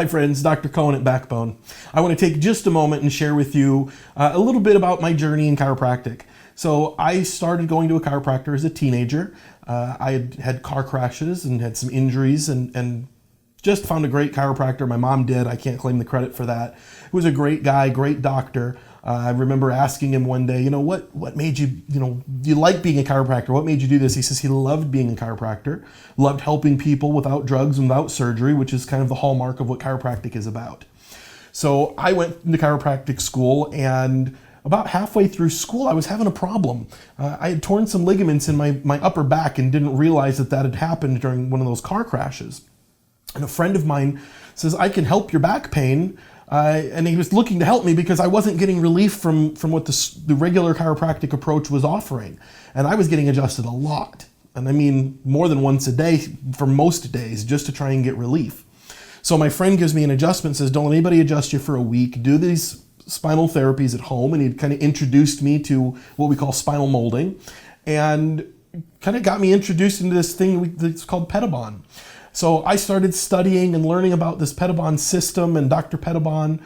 Hi friends, Dr. Cohen at Backbone. I want to take just a moment and share with you a little bit about my journey in chiropractic. So I started going to a chiropractor as a teenager. I had car crashes and had some injuries and just found a great chiropractor. My mom did. I can't claim the credit for that. He was a great guy, great doctor. I remember asking him one day, what made you, do you like being a chiropractor? What made you do this? He says he loved being a chiropractor, loved helping people without drugs and without surgery, which is kind of the hallmark of what chiropractic is about. So I went into chiropractic school, and about halfway through school, I was having a problem. I had torn some ligaments in my upper back and didn't realize that had happened during one of those car crashes. And a friend of mine says, I can help your back pain. And he was looking to help me because I wasn't getting relief from what the regular chiropractic approach was offering. And I was getting adjusted a lot. And I mean, more than once a day for most days, just to try and get relief. So my friend gives me an adjustment, says, don't let anybody adjust you for a week. Do these spinal therapies at home. And he kind of introduced me to what we call spinal molding, and kind of got me introduced into this thing that's called Pettibon. So I started studying and learning about this Pettibon system, and Dr. Pettibon,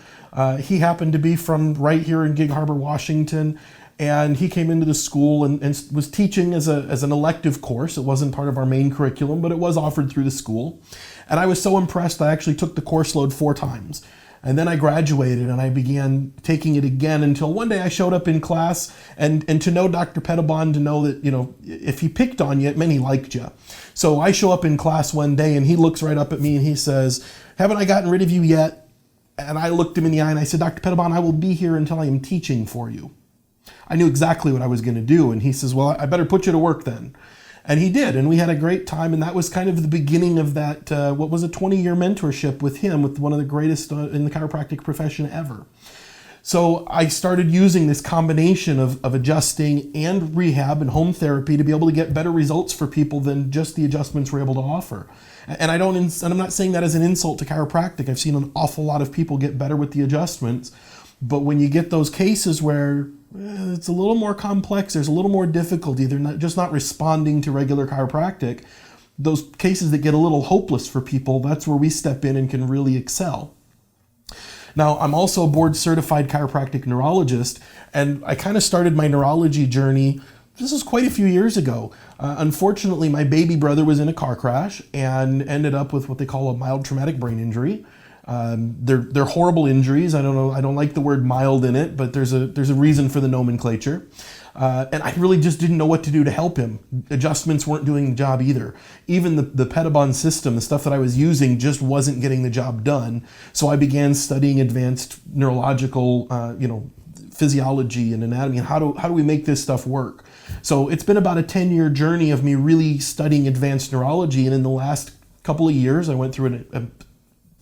he happened to be from right here in Gig Harbor, Washington, and he came into the school and was teaching as an elective course. It wasn't part of our main curriculum, but it was offered through the school. And I was so impressed, I actually took the course load 4 times. And then I graduated and I began taking it again until one day I showed up in class, and to know Dr. Pettibon, to know that, if he picked on you, it meant he liked you. So I show up in class one day and he looks right up at me and he says, haven't I gotten rid of you yet? And I looked him in the eye and I said, Dr. Pettibon, I will be here until I am teaching for you. I knew exactly what I was going to do. And he says, well, I better put you to work then. And he did, and we had a great time, and that was kind of the beginning of that, what was a 20-year mentorship with him, with one of the greatest in the chiropractic profession ever. So I started using this combination of adjusting and rehab and home therapy to be able to get better results for people than just the adjustments we're able to offer. And I'm not saying that as an insult to chiropractic. I've seen an awful lot of people get better with the adjustments, but when you get those cases where it's a little more complex, there's a little more difficulty, they're not responding to regular chiropractic, those cases that get a little hopeless for people, that's where we step in and can really excel. Now, I'm also a board certified chiropractic neurologist, and I kind of started my neurology journey, this was quite a few years ago. Unfortunately, my baby brother was in a car crash and ended up with what they call a mild traumatic brain injury. They're horrible injuries. I don't like the word mild in it, but there's a reason for the nomenclature. And I really just didn't know what to do to help him. Adjustments weren't doing the job either. Even the Pettibon system, the stuff that I was using, just wasn't getting the job done. So I began studying advanced neurological, physiology and anatomy, and how do we make this stuff work? So it's been about a 10-year journey of me really studying advanced neurology, and in the last couple of years, I went through a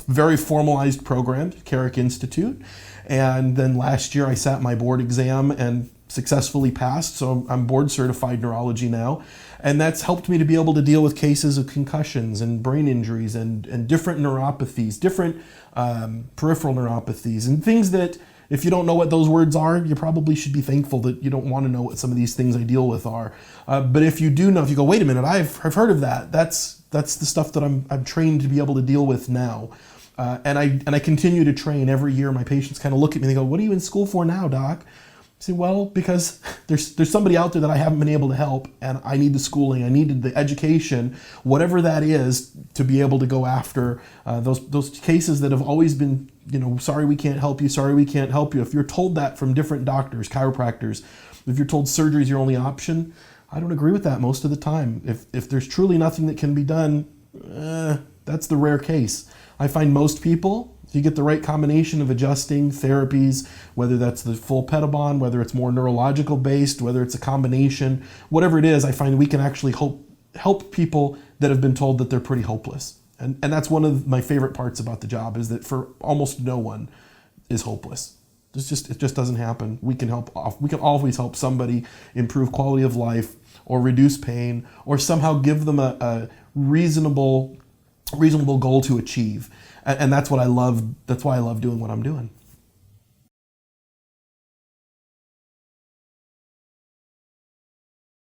very formalized program, Carrick Institute, and then last year I sat my board exam and successfully passed, so I'm board certified neurology now, and that's helped me to be able to deal with cases of concussions and brain injuries and different neuropathies, different peripheral neuropathies, and things that, if you don't know what those words are, you probably should be thankful that you don't want to know what some of these things I deal with are. But if you do know, if you go, wait a minute, I've heard of that, that's the stuff that I'm trained to be able to deal with now. And I continue to train every year. My patients kind of look at me and they go, what are you in school for now, doc? I say, well, because there's somebody out there that I haven't been able to help, and I need the schooling, I needed the education, whatever that is, to be able to go after those cases that have always been, sorry, we can't help you, sorry, we can't help you. If you're told that from different doctors, chiropractors, if you're told surgery is your only option, I don't agree with that most of the time. If there's truly nothing that can be done, that's the rare case. I find most people, if you get the right combination of adjusting therapies, whether that's the full Pettibon, whether it's more neurological based, whether it's a combination, whatever it is, I find we can actually help people that have been told that they're pretty hopeless. And that's one of my favorite parts about the job, is that for almost no one is hopeless. It just doesn't happen. We can always help somebody improve quality of life, or reduce pain, or somehow give them a reasonable goal to achieve. And that's what I love. That's why I love doing what I'm doing.